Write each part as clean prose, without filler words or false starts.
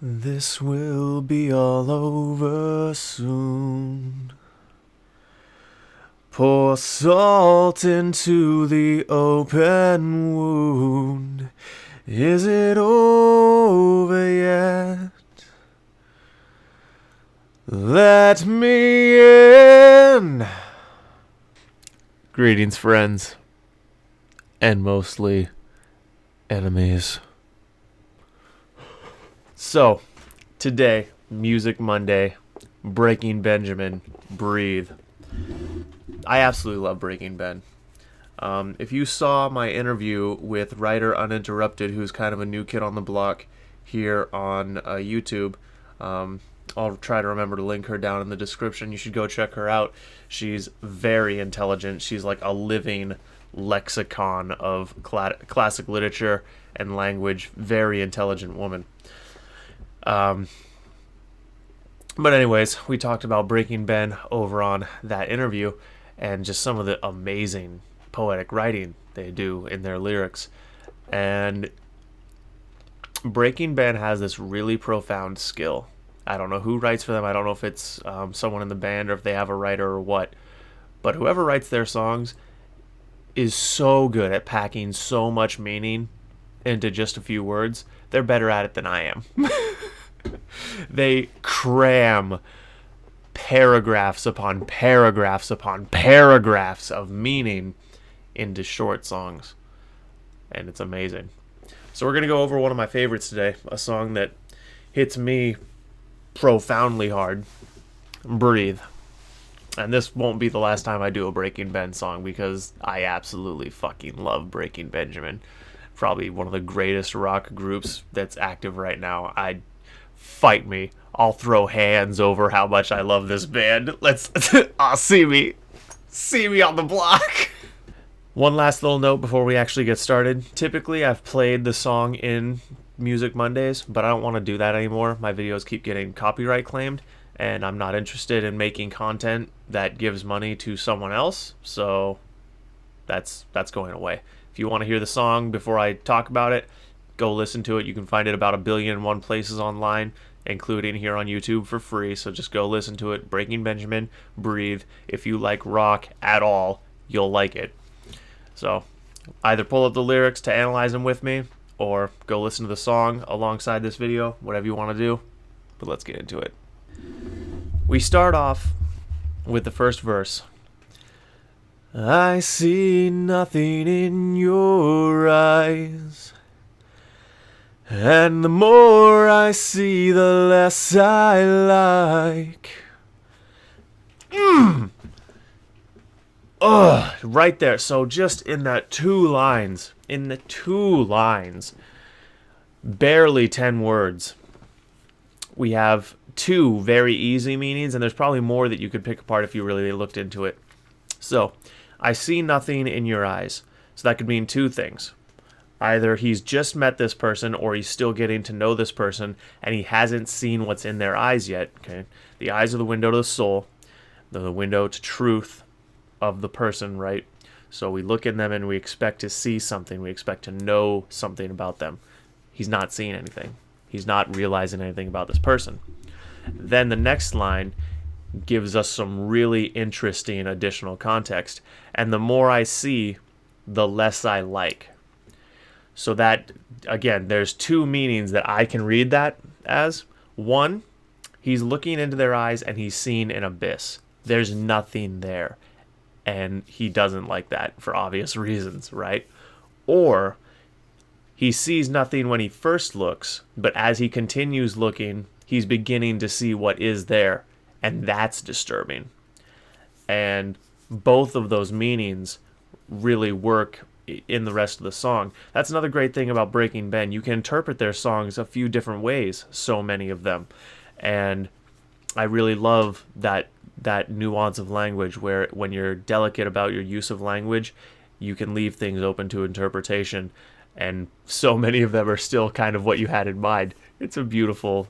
This will be all over soon. Pour salt into the open wound. Is it over yet? Let me in. Greetings, friends, and mostly enemies. So, today, Music Monday, Breaking Benjamin, Breathe. I absolutely love Breaking Ben. If you saw my interview with Writer Uninterrupted, who's kind of a new kid on the block here on YouTube, I'll try to remember to link her down in the description. You should go check her out. She's very intelligent. She's like a living lexicon of classic literature and language. Very intelligent woman. But anyways, we talked about Breaking Ben over on that interview and just some of the amazing poetic writing they do in their lyrics. And Breaking Ben has this really profound skill. I don't know who writes for them. I don't know if it's someone in the band or if they have a writer or what. But whoever writes their songs is so good at packing so much meaning into just a few words. They're better at it than I am. They cram paragraphs upon paragraphs upon paragraphs of meaning into short songs. And it's amazing. So we're going to go over one of my favorites today, a song that hits me profoundly hard, Breathe. And this won't be the last time I do a Breaking Ben song because I absolutely fucking love Breaking Benjamin. Probably one of the greatest rock groups that's active right now. Fight me. I'll throw hands over how much I love this band. Let's see me on the block. One last little note before we actually get started. Typically, I've played the song in Music Mondays, but I don't want to do that anymore. My videos keep getting copyright claimed, and I'm not interested in making content that gives money to someone else, so that's going away. If you want to hear the song before I talk about it, go listen to it. You can find it about 1,000,000,001 places online, including here on YouTube for free, so just go listen to it. Breaking Benjamin, Breathe. If you like rock at all, you'll like it. So either pull up the lyrics to analyze them with me, or go listen to the song alongside this video, whatever you want to do. But let's get into it. We start off with the first verse. I see nothing in your eyes, and the more I see, the less I like. Right there. So just in the two lines, barely 10 words, we have two very easy meanings, and there's probably more that you could pick apart if you really looked into it. So, I see nothing in your eyes. So that could mean two things. Either he's just met this person, or he's still getting to know this person, and he hasn't seen what's in their eyes yet. Okay, the eyes are the window to the soul, the window to truth of the person, right? So we look in them and we expect to see something. We expect to know something about them. He's not seeing anything. He's not realizing anything about this person. Then the next line gives us some really interesting additional context. And the more I see, the less I like. So that, again, there's two meanings that I can read that as. One, he's looking into their eyes and he's seeing an abyss. There's nothing there. And he doesn't like that for obvious reasons, right? Or he sees nothing when he first looks, but as he continues looking, he's beginning to see what is there, and that's disturbing. And both of those meanings really work in the rest of the song. That's another great thing about Breaking Ben. You can interpret their songs a few different ways, so many of them. And I really love that nuance of language where when you're delicate about your use of language, you can leave things open to interpretation, and so many of them are still kind of what you had in mind. It's a beautiful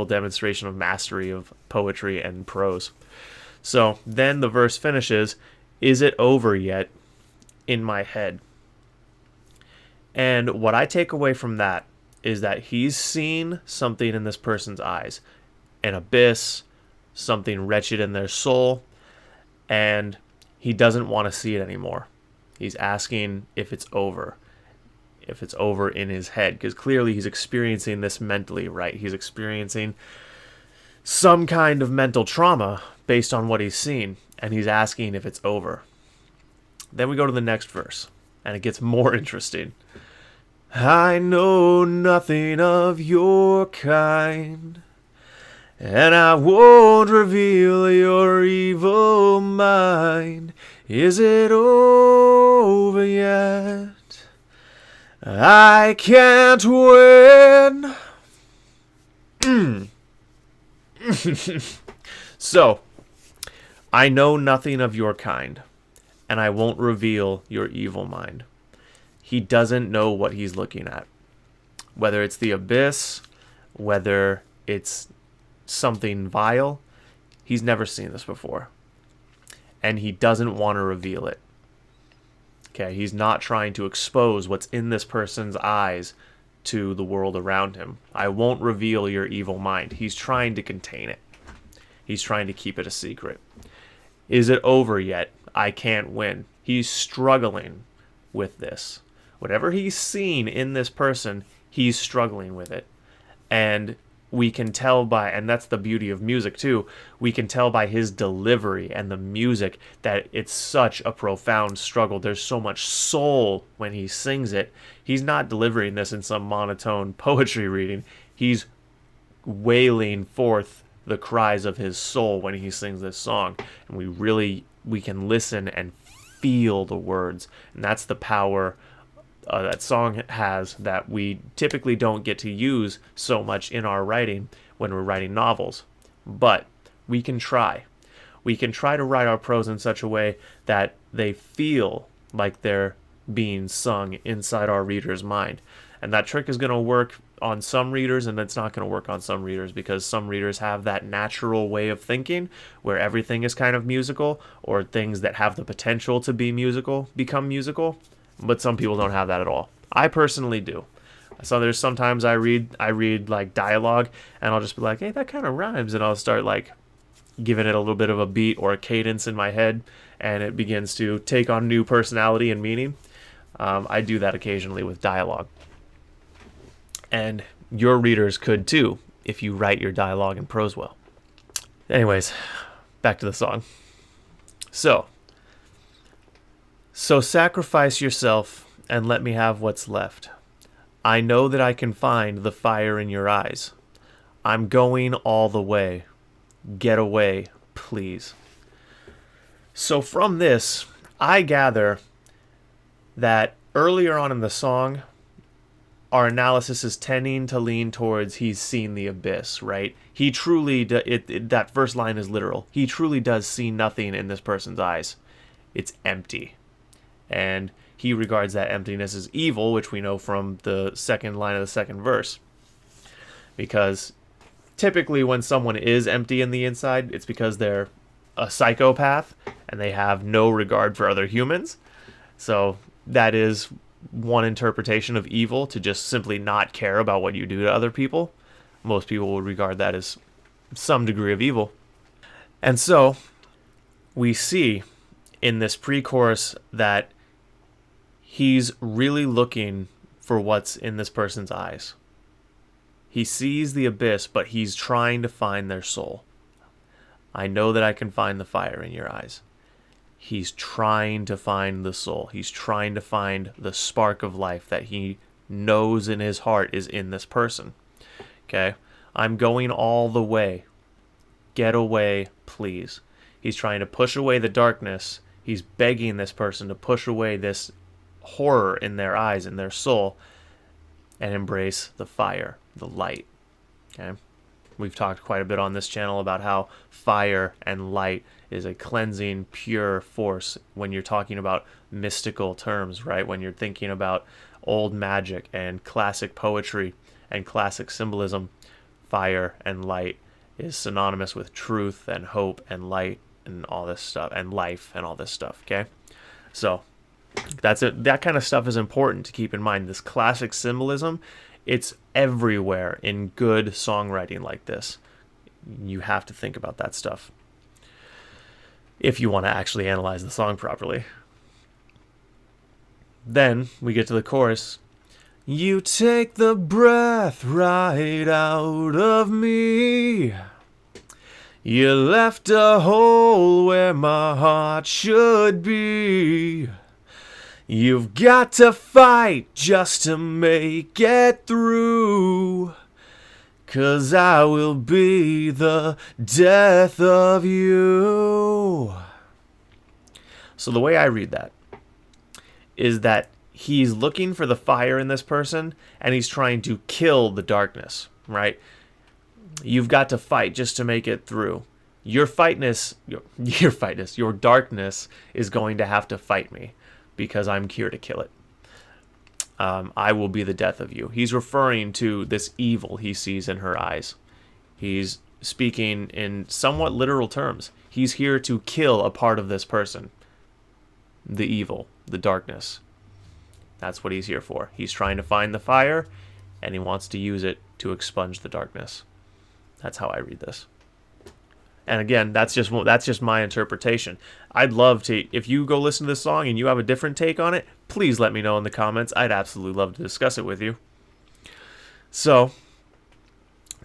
demonstration of mastery of poetry and prose. So then the verse finishes, is it over yet in my head? And what I take away from that is that he's seen something in this person's eyes, an abyss, something wretched in their soul, and he doesn't want to see it anymore. He's asking if it's over in his head, because clearly he's experiencing this mentally, right? He's experiencing some kind of mental trauma based on what he's seen, and he's asking if it's over. Then we go to the next verse, and it gets more interesting. I know nothing of your kind, and I won't reveal your evil mind. Is it over yet? I can't win. So, I know nothing of your kind, and I won't reveal your evil mind. He doesn't know what he's looking at. Whether it's the abyss, whether it's something vile, he's never seen this before. And he doesn't want to reveal it. Okay, he's not trying to expose what's in this person's eyes to the world around him. I won't reveal your evil mind. He's trying to contain it. He's trying to keep it a secret. Is it over yet? I can't win. He's struggling with this. Whatever he's seen in this person, he's struggling with it. And we can tell by, and that's the beauty of music too, we can tell by his delivery and the music that it's such a profound struggle. There's so much soul when he sings it. He's not delivering this in some monotone poetry reading. He's wailing forth the cries of his soul when he sings this song. And we can listen and feel the words. And that's the power that song has that we typically don't get to use so much in our writing when we're writing novels. But we can try. We can try to write our prose in such a way that they feel like they're being sung inside our reader's mind. And that trick is going to work on some readers, and it's not going to work on some readers, because some readers have that natural way of thinking where everything is kind of musical, or things that have the potential to be musical become musical. But some people don't have that at all. I personally do. So there's sometimes I read like dialogue, and I'll just be like, hey, that kind of rhymes, and I'll start like giving it a little bit of a beat or a cadence in my head, and it begins to take on new personality and meaning. I do that occasionally with dialogue. And your readers could too, if you write your dialogue and prose well. Anyways, back to the song. So sacrifice yourself and let me have what's left. I know that I can find the fire in your eyes. I'm going all the way. Get away, please. So from this, I gather that earlier on in the song, our analysis is tending to lean towards he's seen the abyss, right? He truly, that first line is literal. He truly does see nothing in this person's eyes. It's empty. And he regards that emptiness as evil, which we know from the second line of the second verse. Because typically when someone is empty in the inside, it's because they're a psychopath and they have no regard for other humans. So that is one interpretation of evil, to just simply not care about what you do to other people. Most people would regard that as some degree of evil. And so we see in this pre-chorus that he's really looking for what's in this person's eyes. He sees the abyss, but he's trying to find their soul. I know that I can find the fire in your eyes. He's trying to find the soul. He's trying to find the spark of life that he knows in his heart is in this person. Okay? I'm going all the way. Get away, please. He's trying to push away the darkness. He's begging this person to push away this horror in their eyes, in their soul, and embrace the fire, the light. Okay? We've talked quite a bit on this channel about how fire and light is a cleansing, pure force when you're talking about mystical terms, right? When you're thinking about old magic and classic poetry and classic symbolism, fire and light is synonymous with truth and hope and light and all this stuff, and life and all this stuff, okay? So that's it. That kind of stuff is important to keep in mind. This classic symbolism It's everywhere in good songwriting like this. You have to think about that stuff if you want to actually analyze the song properly. Then we get to the chorus. You take the breath right out of me. You left a hole where my heart should be. You've got to fight just to make it through. 'Cause I will be the death of you. So the way I read that is that he's looking for the fire in this person and he's trying to kill the darkness, right? You've got to fight just to make it through. Your darkness is going to have to fight me because I'm here to kill it. I will be the death of you. He's referring to this evil he sees in her eyes. He's speaking in somewhat literal terms. He's here to kill a part of this person. The evil, the darkness. That's what he's here for. He's trying to find the fire, and he wants to use it to expunge the darkness. That's how I read this. And again, that's just my interpretation. I'd love to, if you go listen to this song and you have a different take on it, please let me know in the comments. I'd absolutely love to discuss it with you. So,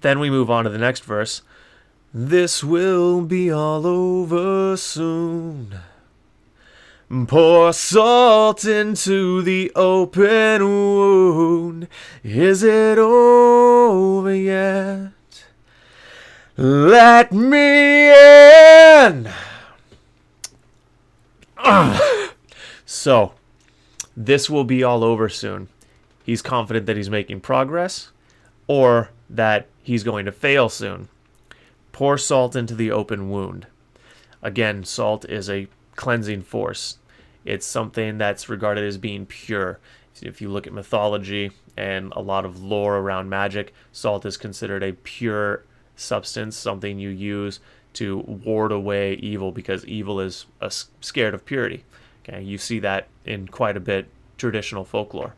then we move on to the next verse. This will be all over soon. Pour salt into the open wound. Is it over yet? Let me in! So, this will be all over soon. He's confident that he's making progress, or that he's going to fail soon. Pour salt into the open wound. Again, salt is a cleansing force. It's something that's regarded as being pure. If you look at mythology and a lot of lore around magic, salt is considered a pure substance, something you use to ward away evil, because evil is scared of purity. Okay, you see that in quite a bit traditional folklore.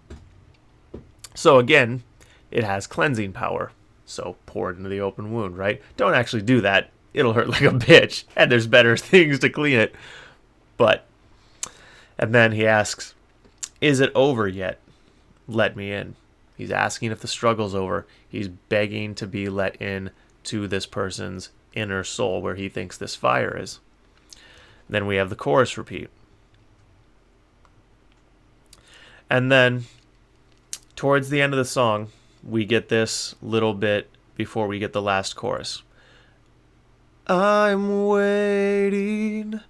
So again, it has cleansing power. So pour it into the open wound, right? Don't actually do that. It'll hurt like a bitch, and there's better things to clean it. But, and then he asks, is it over yet? Let me in. He's asking if the struggle's over. He's begging to be let in to this person's inner soul where he thinks this fire is. Then we have the chorus repeat. And then towards the end of the song, we get this little bit before we get the last chorus. I'm waiting,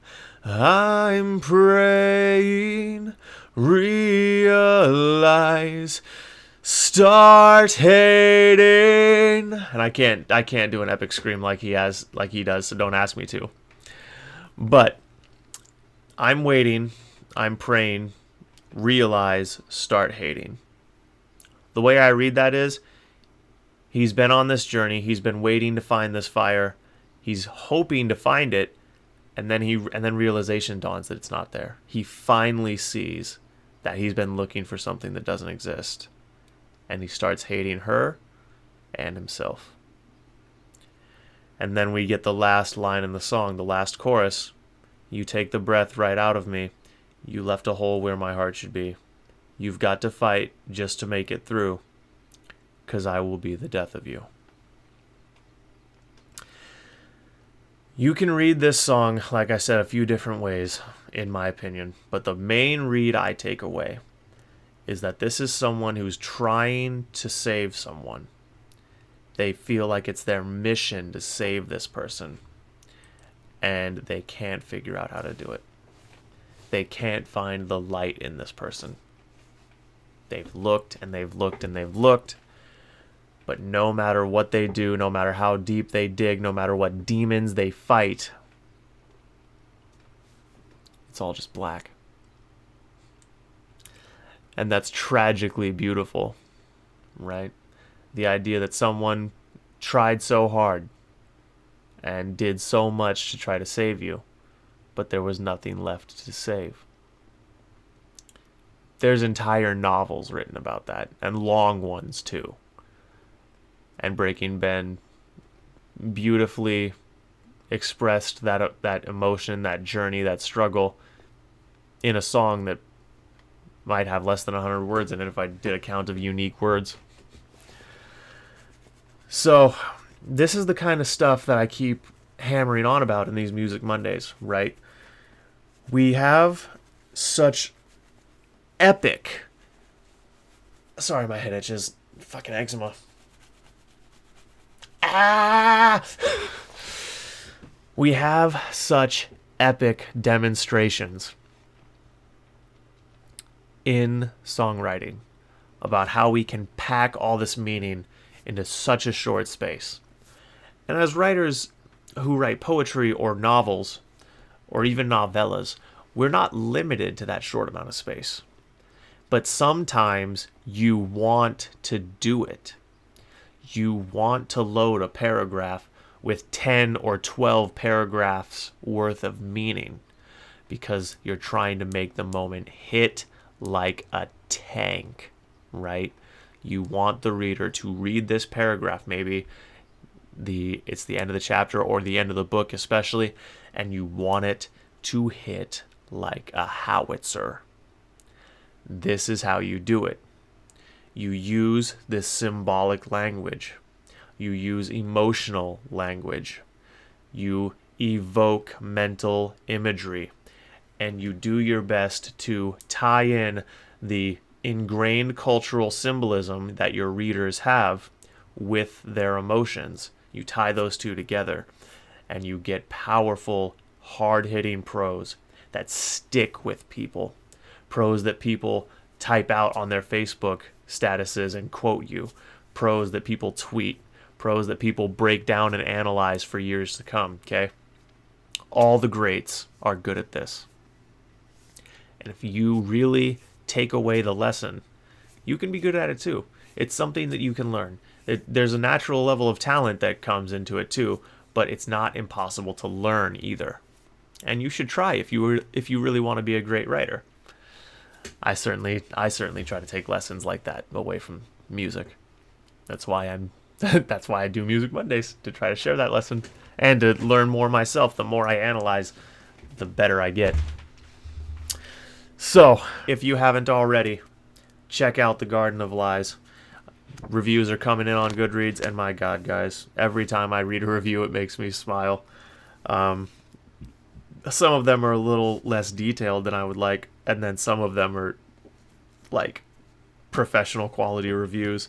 I'm praying, realize, start hating. And I can't do an epic scream like he does, so don't ask me to. But I'm waiting, I'm praying, realize, start hating. The way I read that is, he's been on this journey, he's been waiting to find this fire, he's hoping to find it, and then realization dawns that it's not there. He finally sees that he's been looking for something that doesn't exist. And he starts hating her and himself. And then we get the last line in the song, the last chorus. You take the breath right out of me. You left a hole where my heart should be. You've got to fight just to make it through, 'cause I will be the death of you. You can read this song, like I said, a few different ways, in my opinion. But the main read I take away is that this is someone who's trying to save someone. They feel like it's their mission to save this person. And they can't figure out how to do it. They can't find the light in this person. They've looked and they've looked and they've looked. But no matter what they do, no matter how deep they dig, no matter what demons they fight, it's all just black. And that's tragically beautiful, right? The idea that someone tried so hard and did so much to try to save you, but there was nothing left to save. There's entire novels written about that, and long ones too. and Breaking Ben beautifully expressed that emotion, that journey, that struggle in a song that might have less than 100 words in it if I did a count of unique words. So, this is the kind of stuff that I keep hammering on about in these Music Mondays, right? We have such epic. Sorry, my head itches. Fucking eczema. Ah! We have such epic demonstrations in songwriting about how we can pack all this meaning into such a short space. And as writers who write poetry or novels, or even novellas, we're not limited to that short amount of space. But sometimes you want to do it. You want to load a paragraph with 10 or 12 paragraphs worth of meaning because you're trying to make the moment hit like a tank, right? You want the reader to read this paragraph, maybe it's the end of the chapter or the end of the book especially, and you want it to hit like a howitzer. This is how you do it. You use this symbolic language. You use emotional language. You evoke mental imagery. And you do your best to tie in the ingrained cultural symbolism that your readers have with their emotions. You tie those two together, and you get powerful, hard-hitting prose that stick with people. Prose that people type out on their Facebook statuses and quote you. Prose that people tweet. Prose that people break down and analyze for years to come, okay? All the greats are good at this. And if you really take away the lesson, you can be good at it too. It's something that you can learn. There's a natural level of talent that comes into it too, but it's not impossible to learn either. And you should try if you really want to be a great writer. I certainly try to take lessons like that away from music. That's why I do Music Mondays, to try to share that lesson and to learn more myself. The more I analyze, the better I get. So, if you haven't already, check out The Garden of Lies. Reviews are coming in on Goodreads, and my God, guys, every time I read a review, it makes me smile. Some of them are a little less detailed than I would like, and then some of them are like professional quality reviews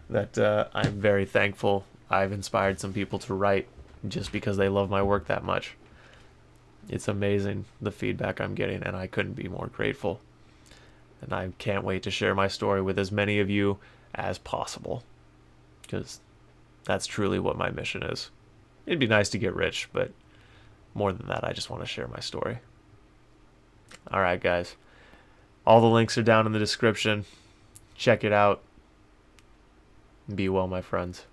that I'm very thankful I've inspired some people to write just because they love my work that much. It's amazing the feedback I'm getting, and I couldn't be more grateful. And I can't wait to share my story with as many of you as possible, because that's truly what my mission is. It'd be nice to get rich, but more than that, I just want to share my story. All right, guys. All the links are down in the description. Check it out. Be well, my friends.